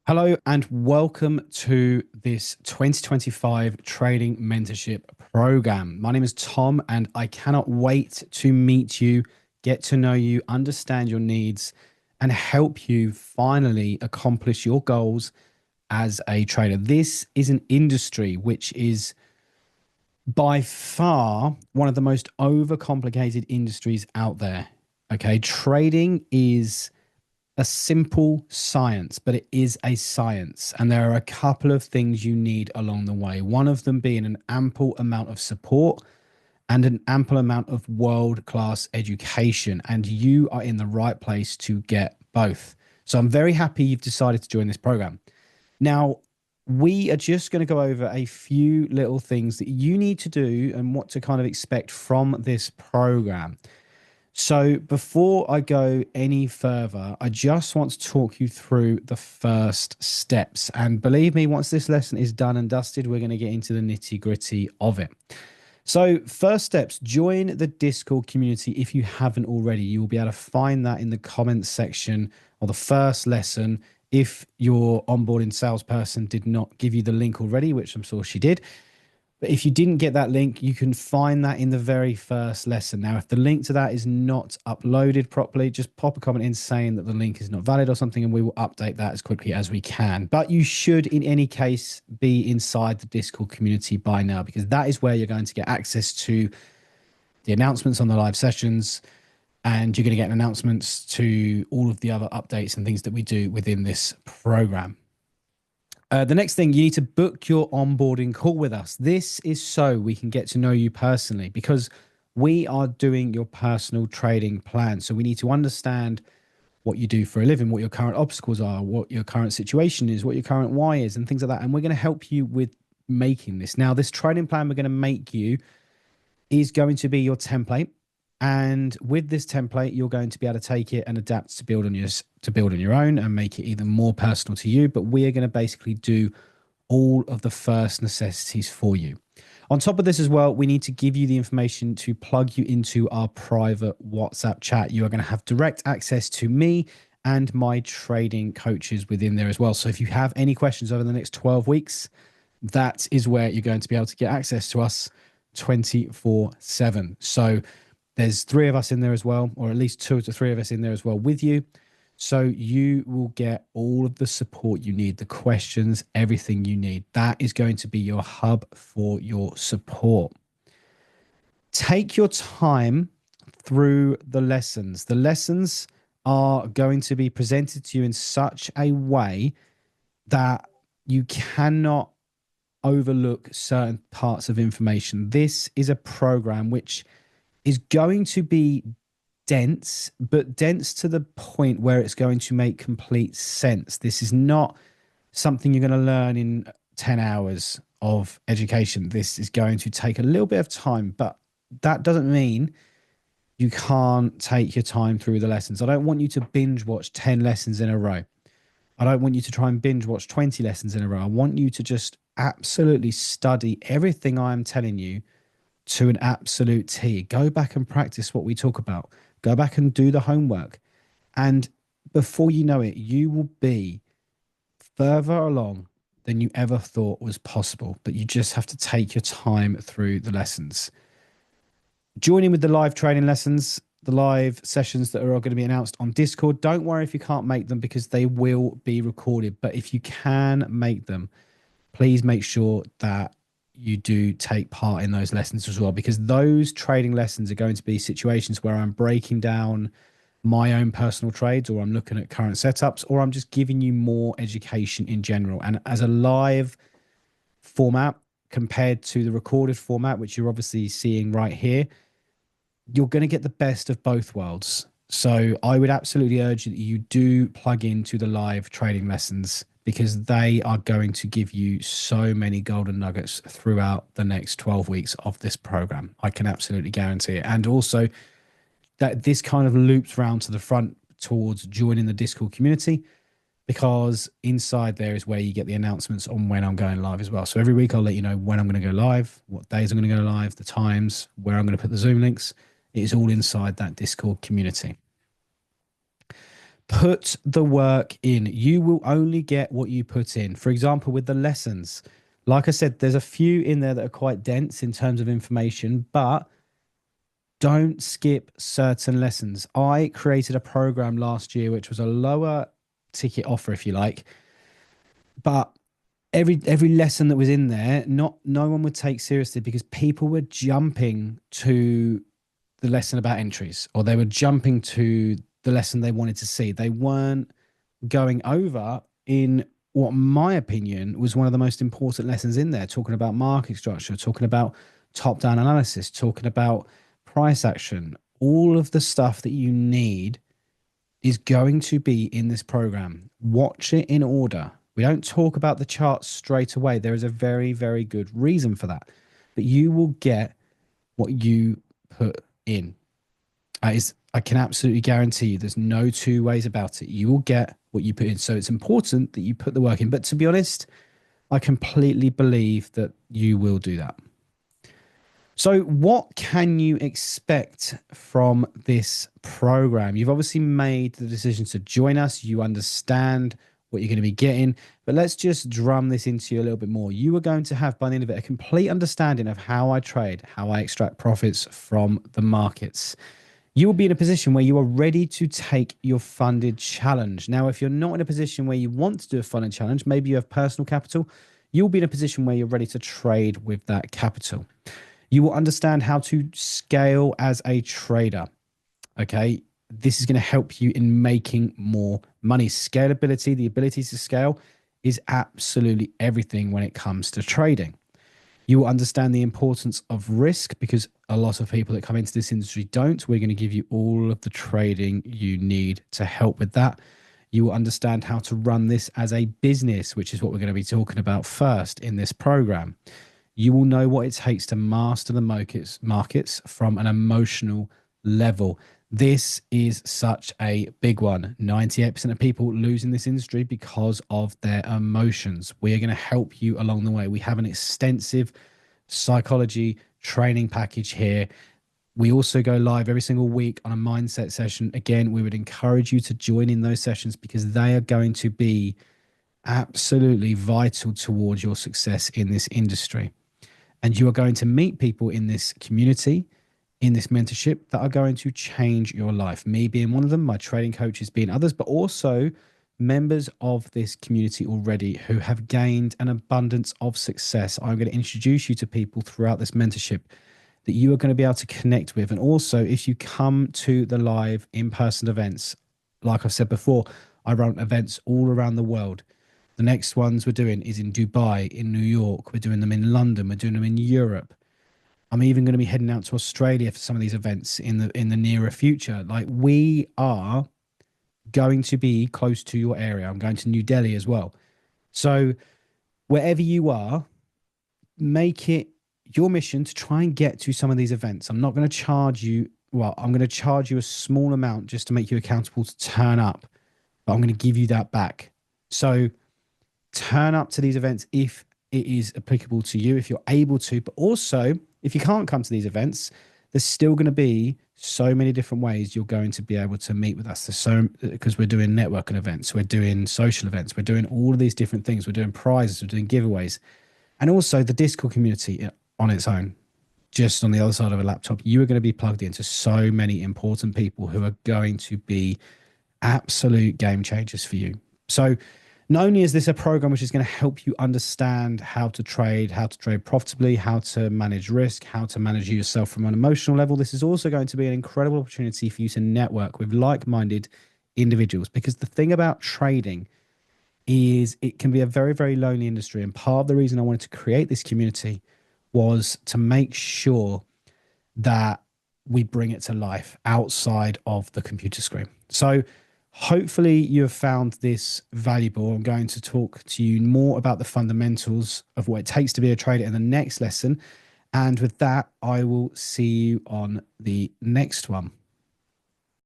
Hello and welcome to this 2025 Trading Mentorship Program. My name is Tom and I cannot wait to meet you, get to know you, understand your needs, and help you finally accomplish your goals as a trader. This is an industry which is by far one of the most overcomplicated industries out there. Okay, trading is a simple science, but it is a science. And there are a couple of things you need along the way. One of them being an ample amount of support and an ample amount of world-class education. And you are in the right place to get both. So I'm very happy you've decided to join this program. Now, we are just going to go over a few little things that you need to do and what to kind of expect from this program. So before I go any further, I just want to talk you through the first steps. And believe me, once this lesson is done and dusted, we're going to get into the nitty gritty of it. So first steps, join the Discord community if you haven't already. You will be able to find that in the comments section of the first lesson. If your onboarding salesperson did not give you the link already, which I'm sure she did, but if you didn't get that link, you can find that in the very first lesson. Now, if the link to that is not uploaded properly, just pop a comment in saying that the link is not valid or something, and we will update that as quickly as we can. But you should, in any case, be inside the Discord community by now, because that is where you're going to get access to the announcements on the live sessions, and you're going to get announcements to all of the other updates and things that we do within this program. The next thing, you need to book your onboarding call with us. This is so we can get to know you personally, because we are doing your personal trading plan. So we need to understand what you do for a living, what your current obstacles are, what your current situation is, what your current why is, and things like that. And we're going to help you with making this. Now, this trading plan we're going to make you is going to be your template. And with this template, you're going to be able to take it and adapt to build on your own and make it even more personal to you. But we are going to basically do all of the first necessities for you. On top of this as well, we need to give you the information to plug you into our private WhatsApp chat. You are going to have direct access to me and my trading coaches within there as well. So if you have any questions over the next 12 weeks, that is where you're going to be able to get access to us 24/7. So there's three of us in there as well, or at least 2 to 3 of us in there as well with you. So you will get all of the support you need, the questions, everything you need. That is going to be your hub for your support. Take your time through the lessons. The lessons are going to be presented to you in such a way that you cannot overlook certain parts of information. This is a program which is going to be dense, but dense to the point where it's going to make complete sense. This is not something you're going to learn in 10 hours of education. This is going to take a little bit of time, but that doesn't mean you can't take your time through the lessons. I don't want you to binge watch 10 lessons in a row. I don't want you to try and binge watch 20 lessons in a row. I want you to just absolutely study everything I'm telling you to an absolute T. Go back and practice what we talk about. Go back and do the homework. And before you know it, you will be further along than you ever thought was possible. But you just have to take your time through the lessons. Join in with the live training lessons, the live sessions that are going to be announced on Discord. Don't worry if you can't make them, because they will be recorded. But if you can make them, please make sure that you do take part in those lessons as well, because those trading lessons are going to be situations where I'm breaking down my own personal trades, or I'm looking at current setups, or I'm just giving you more education in general. And as a live format compared to the recorded format, which you're obviously seeing right here, you're going to get the best of both worlds. So I would absolutely urge you that you do plug into the live trading lessons, because they are going to give you so many golden nuggets throughout the next 12 weeks of this program. I can absolutely guarantee it. And also that this kind of loops round to the front towards joining the Discord community, because inside there is where you get the announcements on when I'm going live as well. So every week I'll let you know when I'm going to go live, what days I'm going to go live, the times, where I'm going to put the Zoom links. It is all inside that Discord community. Put the work in. You will only get what you put in. For example, with the lessons, like I said, there's a few in there that are quite dense in terms of information, but don't skip certain lessons. I created a program last year, which was a lower ticket offer, if you like, but every lesson that was in there, not no one would take seriously because people were jumping to the lesson about entries, or they were jumping to the lesson they wanted to see. They weren't going over in what my opinion was one of the most important lessons in there, talking about market structure, talking about top down analysis, talking about price action. All of the stuff that you need is going to be in this program. Watch it in order. We don't talk about the charts straight away. There is a very, very good reason for that. But you will get what you put in. I can absolutely guarantee you there's no two ways about it. You will get what you put in. So it's important that you put the work in. But to be honest, I completely believe that you will do that. So, what can you expect from this program? You've obviously made the decision to join us. You understand what you're going to be getting, but let's just drum this into you a little bit more. You are going to have, by the end of it, a complete understanding of how I trade, how I extract profits from the markets. You will be in a position where you are ready to take your funded challenge. Now, if you're not in a position where you want to do a funded challenge, maybe you have personal capital, you'll be in a position where you're ready to trade with that capital. You will understand how to scale as a trader. Okay. This is going to help you in making more money. Scalability, the ability to scale, is absolutely everything when it comes to trading. You will understand the importance of risk because a lot of people that come into this industry don't. We're going to give you all of the trading you need to help with that. You will understand how to run this as a business, which is what we're going to be talking about first in this program. You will know what it takes to master the markets from an emotional level. This is such a big one. 98% of people lose in this industry because of their emotions. We are going to help you along the way. We have an extensive psychology training package here. We also go live every single week on a mindset session. Again, we would encourage you to join in those sessions because they are going to be absolutely vital towards your success in this industry. And you are going to meet people in this community, in this mentorship, that are going to change your life. Me being one of them, my trading coaches being others, but also members of this community already who have gained an abundance of success. I'm going to introduce you to people throughout this mentorship that you are going to be able to connect with. And also, if you come to the live in-person events, like I've said before, I run events all around the world. The next ones we're doing is in Dubai, in New York. We're doing them in London. We're doing them in Europe. I'm even going to be heading out to Australia for some of these events in the nearer future. Like, we are going to be close to your area. I'm going to New Delhi as well. So wherever you are, make it your mission to try and get to some of these events. I'm not going to charge you. Well, I'm going to charge you a small amount just to make you accountable to turn up, but I'm going to give you that back. So turn up to these events if it is applicable to you, if you're able to, but also if you can't come to these events, there's still going to be so many different ways you're going to be able to meet with us. There's so, because we're doing networking events, we're doing social events, we're doing all of these different things. We're doing prizes, we're doing giveaways, and also the Discord community on its own, just on the other side of a laptop. You are going to be plugged into so many important people who are going to be absolute game changers for you. So not only is this a program which is going to help you understand how to trade profitably, how to manage risk, how to manage yourself from an emotional level, this is also going to be an incredible opportunity for you to network with like-minded individuals. Because the thing about trading is it can be a very, very lonely industry. And part of the reason I wanted to create this community was to make sure that we bring it to life outside of the computer screen. So hopefully you have found this valuable. I'm going to talk to you more about the fundamentals of what it takes to be a trader in the next lesson. And with that, I will see you on the next one.